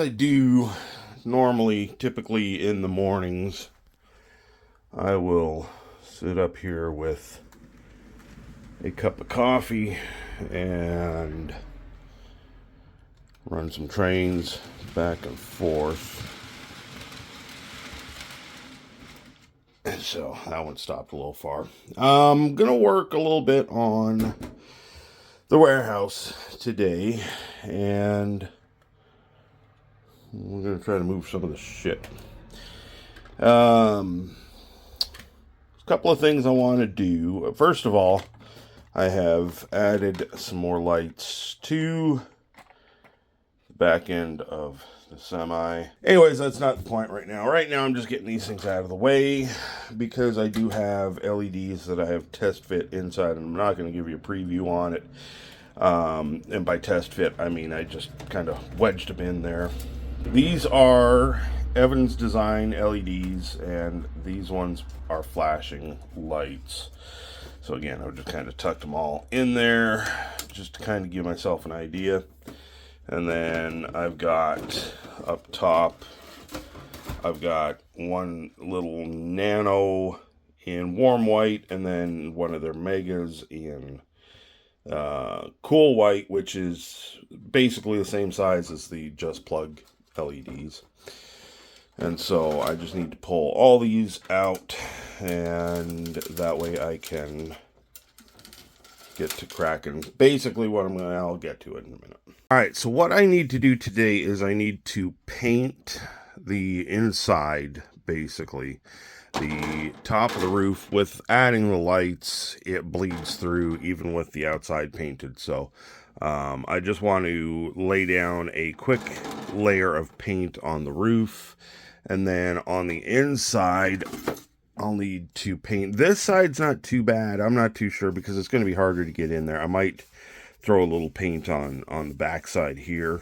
I do normally, typically in the mornings, I will sit up here with a cup of coffee and run some trains back and forth. And so that one stopped a little far. I'm gonna work a little bit on the warehouse today, and we're gonna try to move some of the shit. A couple of things I want to do. First of all, I have added some more lights to the back end of the semi. Anyways, that's not the point right now. Right now, I'm just getting these things out of the way because I do have LEDs that I have test fit inside, and I'm not going to give you a preview on it. And by test fit, I mean I just kind of wedged them in there. These are Evans Design LEDs, and these ones are flashing lights. So again, I've just kind of tucked them all in there just to kind of give myself an idea. And then I've got up top, I've got one little nano in warm white, and then one of their megas in cool white, which is basically the same size as the Just Plug LEDs. And so I just need to pull all these out, and that way I can get to cracking. Basically what I'll get to it in a minute. Alright, so what I need to do today is I need to paint the inside, basically. The top of the roof. With adding the lights, it bleeds through even with the outside painted. So I just want to lay down a quick layer of paint on the roof, and then on the inside I'll need to paint. This side's not too bad. I'm not too sure because it's going to be harder to get in there. I might throw a little paint on the back side here.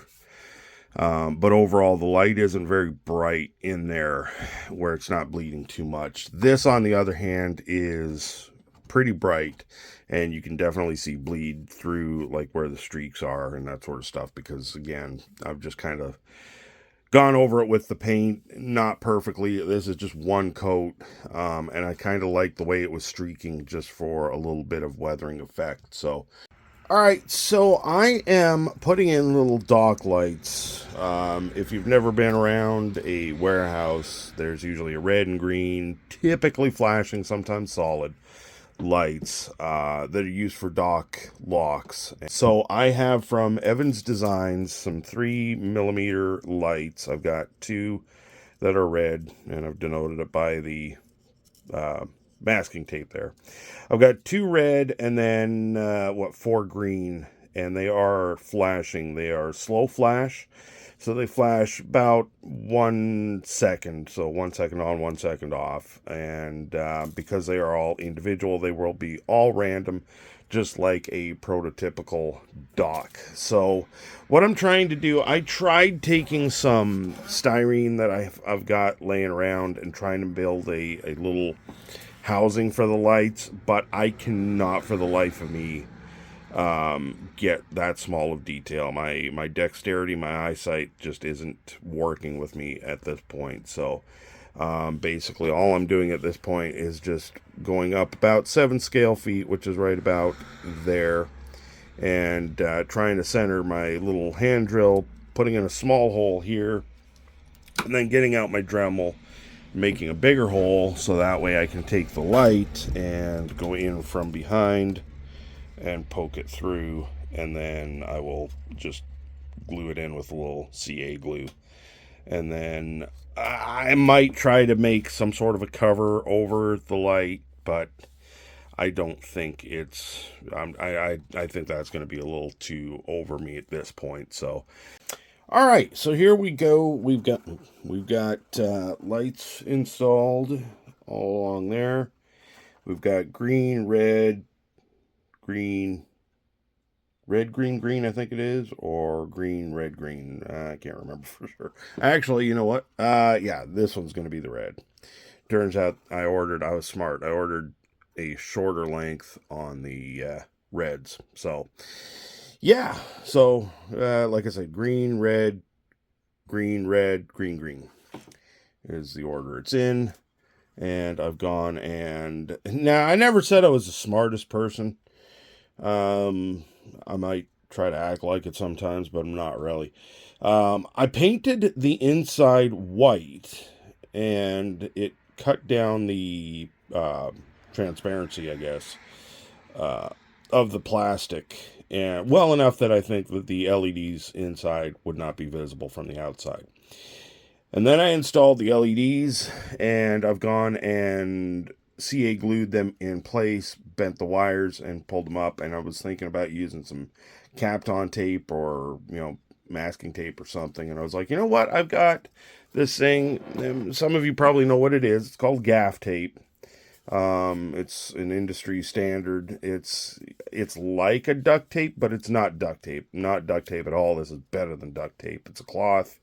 But overall, the light isn't very bright in there where it's not bleeding too much. This, on the other hand, is pretty bright, and you can definitely see bleed through, like where the streaks are and that sort of stuff, because again, I've just kind of gone over it with the paint, not perfectly. This is just one coat, and I kind of like the way it was streaking just for a little bit of weathering effect. So alright, so I am putting in little dock lights. If you've never been around a warehouse, there's usually a red and green, typically flashing, sometimes solid, lights that are used for dock locks. So I have from Evans Designs some 3mm lights. I've got two that are red, and I've denoted it by the masking tape there. I've got two red and then four green, and they are flashing. They are slow flash, so they flash about 1 second, so 1 second on, 1 second off. And because they are all individual, they will be all random, just like a prototypical dock. So what I'm trying to do, I tried taking some styrene that I've got laying around and trying to build a little housing for the lights, but I cannot for the life of me get that small of detail. My dexterity, my eyesight just isn't working with me at this point. So basically all I'm doing at this point is just going up about 7 scale feet, which is right about there, and trying to center my little hand drill, putting in a small hole here, and then getting out my Dremel, making a bigger hole so that way I can take the light and go in from behind and poke it through, and then I will just glue it in with a little CA glue. And then I might try to make some sort of a cover over the light, but I don't think it's I think that's going to be a little too over me at this point. So all right, so here we go. We've got lights installed all along there. We've got green, red, green, red, green, green, I think it is, or green, red, green. I can't remember for sure. Actually, you know what? Yeah, this one's going to be the red. Turns out I was smart. I ordered a shorter length on the reds. So yeah, so like I said, green, red, green, red, green, green is the order it's in. And I've gone and now I never said I was the smartest person. I might try to act like it sometimes, but I'm not really. I painted the inside white, and it cut down the transparency, I guess, of the plastic, and well enough that I think that the LEDs inside would not be visible from the outside. And then I installed the LEDs, and I've gone and CA glued them in place, bent the wires, and pulled them up. And I was thinking about using some Kapton tape or, masking tape or something. And I was like, you know what? I've got this thing. Some of you probably know what it is. It's called gaff tape. It's an industry standard. It's like a duct tape, but it's not duct tape. Not duct tape at all. This is better than duct tape. It's a cloth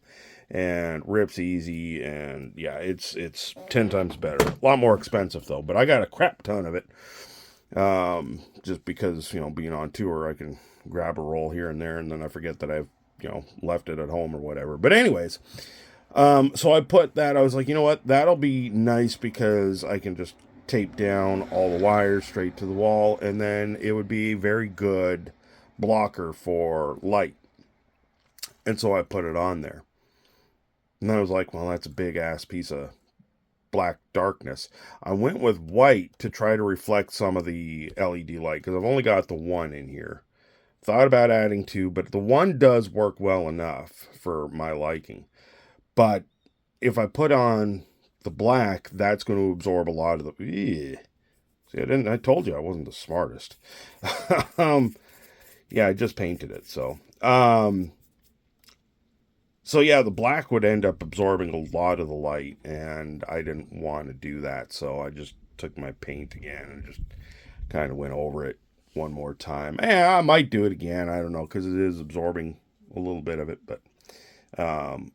and rips easy, and yeah, it's 10 times better. A lot more expensive though, but I got a crap ton of it. Just because, being on tour, I can grab a roll here and there, and then I forget that I've, left it at home or whatever. But anyways, so I put that, I was like, you know what, that'll be nice because I can just tape down all the wires straight to the wall, and then it would be a very good blocker for light. And so I put it on there. And I was like, well, that's a big ass piece of black darkness. I went with white to try to reflect some of the LED light because I've only got the one in here. Thought about adding two, but the one does work well enough for my liking. But if I put on the black, that's going to absorb a lot of the... See, I told you I wasn't the smartest. Yeah, I just painted it, so... So yeah, the black would end up absorbing a lot of the light, and I didn't want to do that, so I just took my paint again and just kind of went over it one more time. Yeah, I might do it again, I don't know, because it is absorbing a little bit of it, but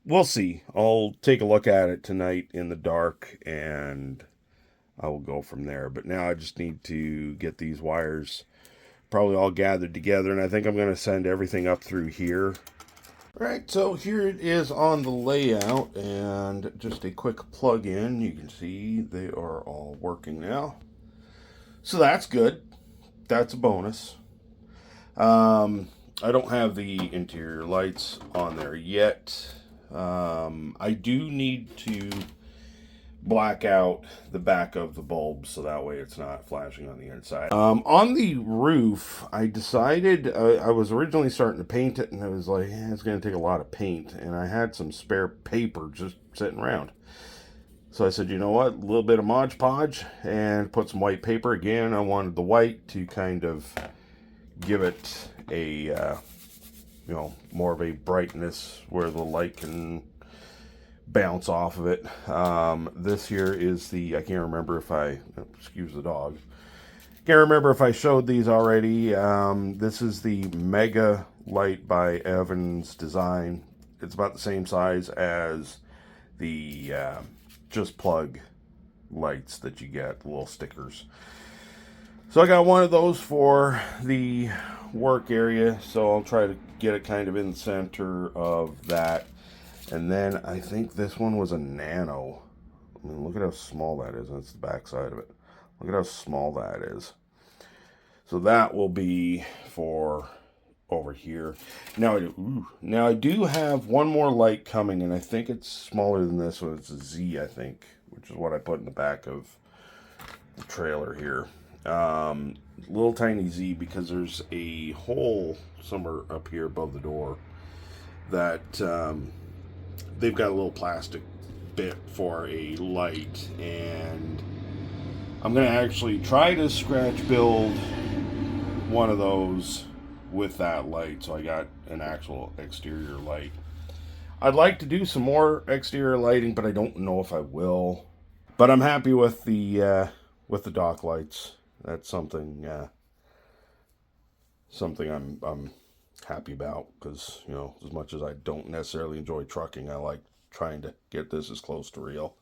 we'll see. I'll take a look at it tonight in the dark, and I will go from there. But now I just need to get these wires probably all gathered together, and I think I'm going to send everything up through here. Right, so here it is on the layout, and just a quick plug in. You can see they are all working now. So that's good. That's a bonus. I don't have the interior lights on there yet. I do need to black out the back of the bulb so that way it's not flashing on the inside. On the roof, I decided, I was originally starting to paint it, and I was like, it's going to take a lot of paint, and I had some spare paper just sitting around. So I said, you know what, a little bit of Mod Podge, and put some white paper. Again, I wanted the white to kind of give it a, more of a brightness where the light can bounce off of it. This here is the, I can't remember if I, excuse the dog, can't remember if I showed these already. This is the Mega Light by Evans Design. It's about the same size as the Just Plug lights that you get, the little stickers. So I got one of those for the work area, so I'll try to get it kind of in the center of that. And then I think this one was a nano. I mean, look at how small that is. That's the back side of it. Look at how small that is. So that will be for over here. Now I do have one more light coming, and I think it's smaller than this one. It's a Z, I think, which is what I put in the back of the trailer here. Little tiny Z, because there's a hole somewhere up here above the door that they've got a little plastic bit for a light, and I'm going to actually try to scratch build one of those with that light, so I got an actual exterior light. I'd like to do some more exterior lighting, but I don't know if I will. But I'm happy with the dock lights. That's something I'm happy about, because as much as I don't necessarily enjoy trucking, I like trying to get this as close to real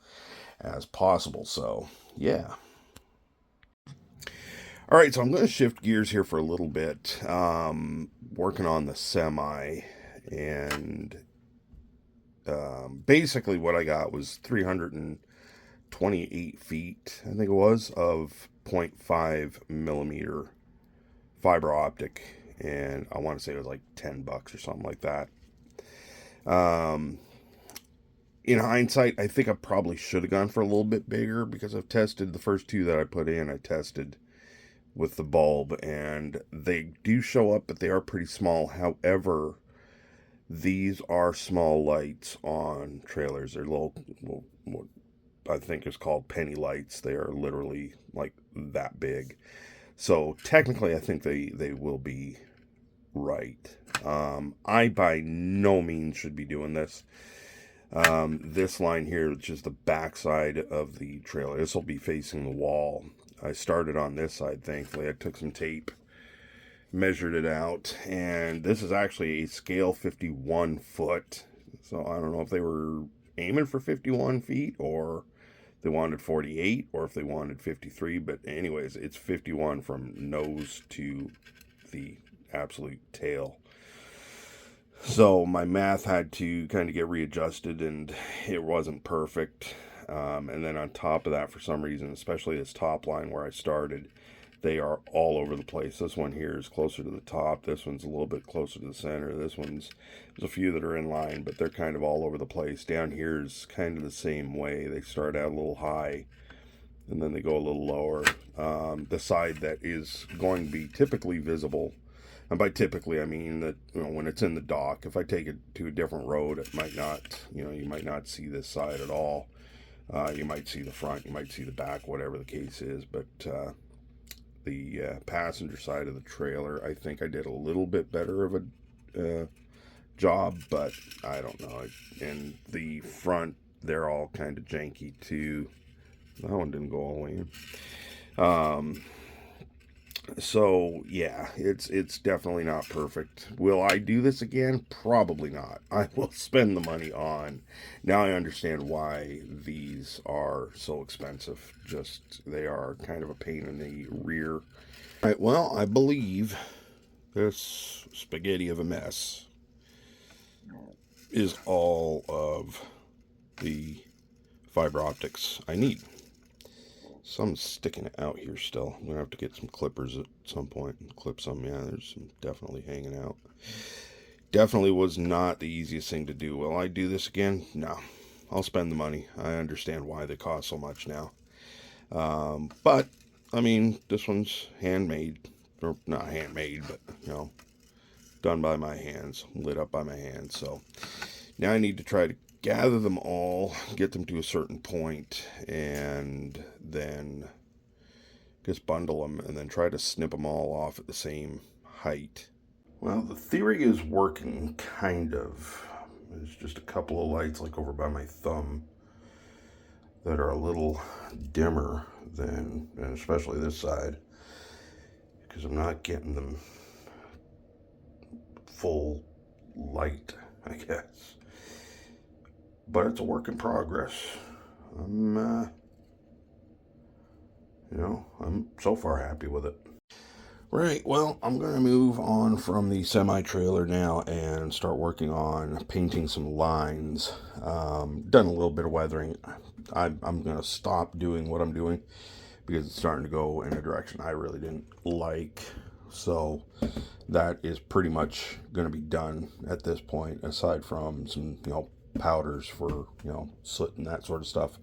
as possible. So yeah. All right, so I'm going to shift gears here for a little bit. Working on the semi, and Basically what I got was 328 feet, I think it was, of 0.5 millimeter fiber optic, and I want to say it was like $10 or something like that. Um, in hindsight, I think I probably should have gone for a little bit bigger, because I've tested the first two that I put in. I tested with the bulb, and they do show up, but they are pretty small. However, these are small lights on trailers. They're little, what I think is called penny lights. They are literally like that big. So technically, I think they will be right. I by no means should be doing this. This line here, which is the back side of the trailer, this will be facing the wall. I started on this side, thankfully. I took some tape, measured it out, and this is actually a scale 51 foot. So I don't know if they were aiming for 51 feet, or they wanted 48, or if they wanted 53, but anyways, it's 51 from nose to the absolute tail. So my math had to kind of get readjusted, and it wasn't perfect. And then on top of that, for some reason, especially this top line where I started, they are all over the place. This one here is closer to the top. This one's a little bit closer to the center. There's a few that are in line, but they're kind of all over the place. Down here is kind of the same way. They start out a little high, and then they go a little lower. The side that is going to be typically visible, and by typically I mean that, when it's in the dock. If I take it to a different road, it might not, you might not see this side at all. You might see the front, you might see the back, whatever the case is. But the passenger side of the trailer, I think I did a little bit better of a job, but I don't know. And the front, they're all kind of janky too. That one didn't go all the way in. So yeah, it's definitely not perfect. Will I do this again? Probably not. I will spend the money on. Now I understand why these are so expensive. Just, they are kind of a pain in the rear. All right, well, I believe this spaghetti of a mess is all of the fiber optics I need. Some sticking out here still. I'm gonna have to get some clippers at some point and clip some. Yeah, there's some definitely hanging out. Definitely was not the easiest thing to do. Will I do this again? No. I'll spend the money. I understand why they cost so much now. But I mean, this one's handmade, or not handmade, but done by my hands, lit up by my hands. So now I need to try to gather them all, get them to a certain point, and then just bundle them, and then try to snip them all off at the same height. Well, the theory is working, kind of. There's just a couple of lights, like over by my thumb, that are a little dimmer than, and especially this side, because I'm not getting them full light, I guess. But it's a work in progress. I'm so far happy with it. Right, well, I'm going to move on from the semi-trailer now and start working on painting some lines. Done a little bit of weathering. I'm going to stop doing what I'm doing because it's starting to go in a direction I really didn't like. So that is pretty much going to be done at this point, aside from some, powders for, soot and that sort of stuff.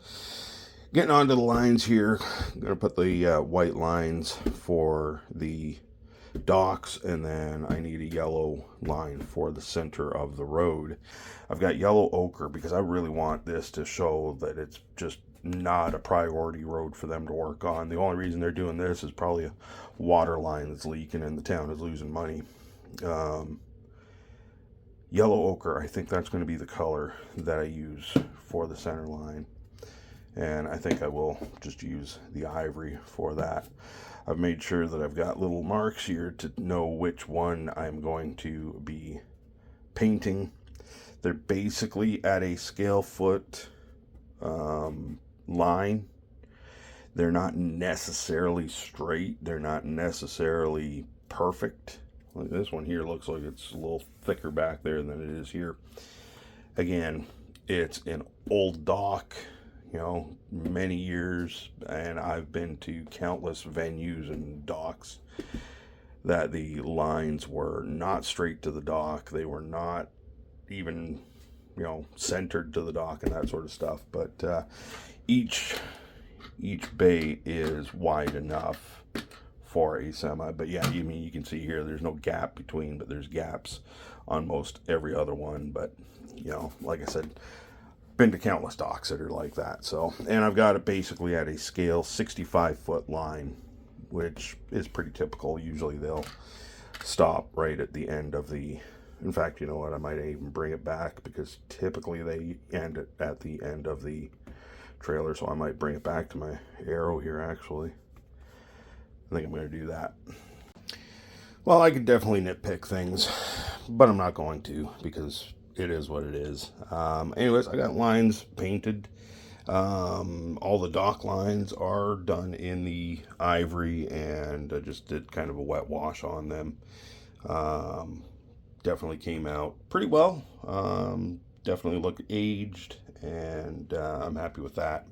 Getting onto the lines here. I'm going to put the white lines for the docks, and then I need a yellow line for the center of the road. I've got yellow ochre because I really want this to show that it's just not a priority road for them to work on. The only reason they're doing this is probably a water line that's leaking and the town is losing money. Yellow ochre, I think that's going to be the color that I use for the center line. And I think I will just use the ivory for that. I've made sure that I've got little marks here to know which one I'm going to be painting. They're basically at a scale foot line. They're not necessarily straight. They're not necessarily perfect. Like this one here looks like it's a little thicker back there than it is here. Again, It's an old dock, you know, many years, and I've been to countless venues and docks that the lines were not straight to the dock. They were not even, you know, centered to the dock and that sort of stuff. But each bay is wide enough for a semi. But yeah, you mean you can see here there's no gap between, but there's gaps on most every other one. But you know, like I said, been to countless docks that are like that. So, and I've got it basically at a scale 65-foot line, which is pretty typical. Usually they'll stop right at the end of the, in fact, you know what, I might even bring it back because typically they end at the end of the trailer. So I might bring it back to my arrow here actually. I think I'm going to do that. Well, I could definitely nitpick things, but I'm not going to because it is what it is. Anyways, I got lines painted. All the dock lines are done in the ivory, and I just did kind of a wet wash on them. Definitely came out pretty well. Definitely look aged, and I'm happy with that.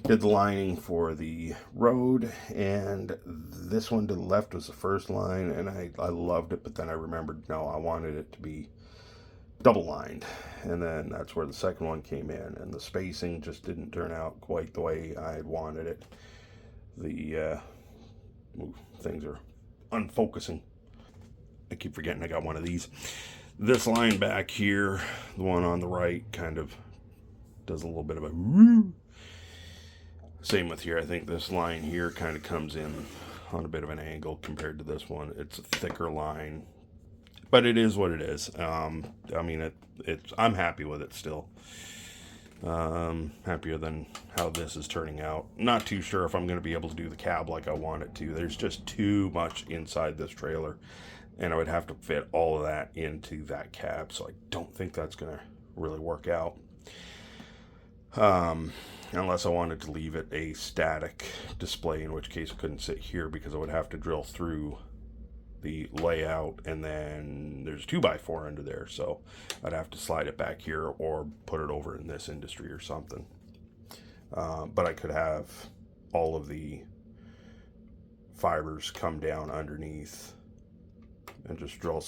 Did the lining for the road, and this one to the left was the first line, and I loved it, but then I remembered, no, I wanted it to be double lined, and then that's where the second one came in, and the spacing just didn't turn out quite the way I had wanted it. The things are unfocusing. I keep forgetting I got one of these. This line back here, the one on the right, kind of does a little bit of a woo. Same with here. I think this line here kind of comes in on a bit of an angle compared to this one. It's a thicker line, but it is what it is. I mean, I'm happy with it still. Happier than how this is turning out. Not too sure if I'm going to be able to do the cab like I want it to. There's just too much inside this trailer, and I would have to fit all of that into that cab, so I don't think that's going to really work out. Unless I wanted to leave it a static display, in which case I couldn't sit here because I would have to drill through the layout, and then there's a 2x4 under there, so I'd have to slide it back here or put it over in this industry or something. But I could have all of the fibers come down underneath and just drill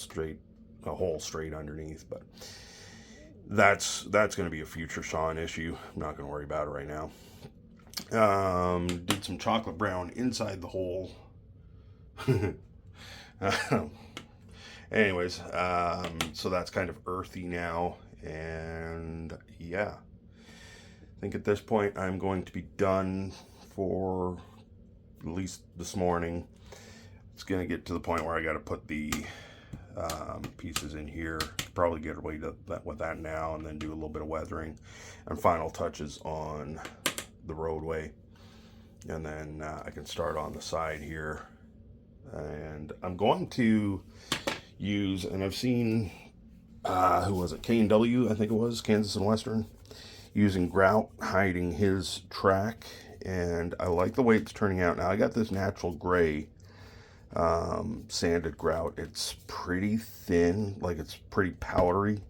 a hole straight underneath. But that's going to be a future Sean issue. I'm not going to worry about it right now. Did some chocolate brown inside the hole. Anyways, so that's kind of earthy now, and yeah, I think at this point I'm going to be done for at least this morning. It's going to get to the point where I got to put the pieces in here. Probably get away with that now, and then do a little bit of weathering and final touches on the roadway, and then I can start on the side here. And I'm going to use, and I've seen, who was it? K&W, I think it was, Kansas and Western, using grout, hiding his track, and I like the way it's turning out. Now I got this natural gray sanded grout. It's pretty thin, like it's pretty powdery.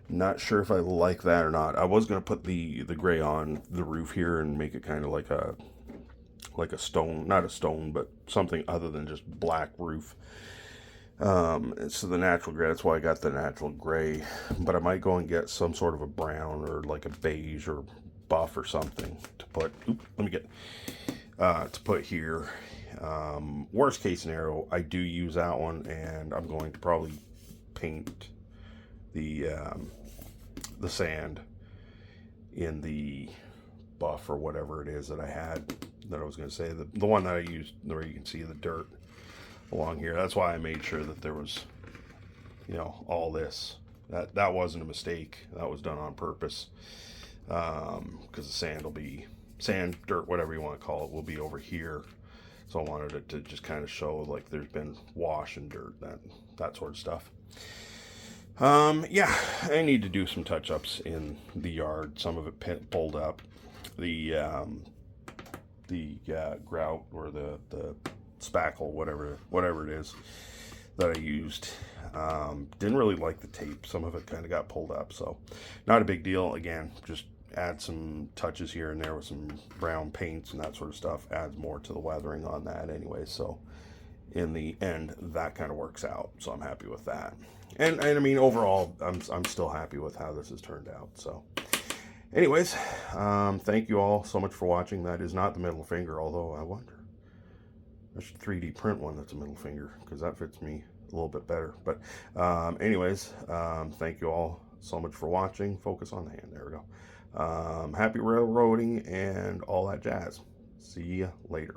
Not sure if I like that or not. I was going to put the gray on the roof here and make it kind of like a stone, not a stone, but something other than just black roof. So the natural gray, that's why I got the natural gray, but I might go and get some sort of a brown or like a beige or buff or something to put, to put here. Worst case scenario, I do use that one, and I'm going to probably paint the sand in the buff or whatever it is that I had, that I was going to say, the one that I used where you can see the dirt along here. That's why I made sure that there was, all this. That wasn't a mistake. That was done on purpose, because the sand, dirt, whatever you want to call it, will be over here. So I wanted it to just kind of show like there's been wash and dirt, that sort of stuff. Yeah, I need to do some touch-ups in the yard. Some of it pulled up. The grout or the spackle, whatever it is that I used, Didn't really like the tape. Some of it kind of got pulled up, so not a big deal. Again, just add some touches here and there with some brown paints and that sort of stuff. Adds more to the weathering on that anyway, so in the end, that kind of works out. So I'm happy with that. And I mean, overall, I'm still happy with how this has turned out. So anyways, thank you all so much for watching. That is not the middle finger, although I wonder. I should 3D print one that's a middle finger, because that fits me a little bit better. But anyways, thank you all so much for watching. Focus on the hand. There we go. Happy railroading and all that jazz. See ya later.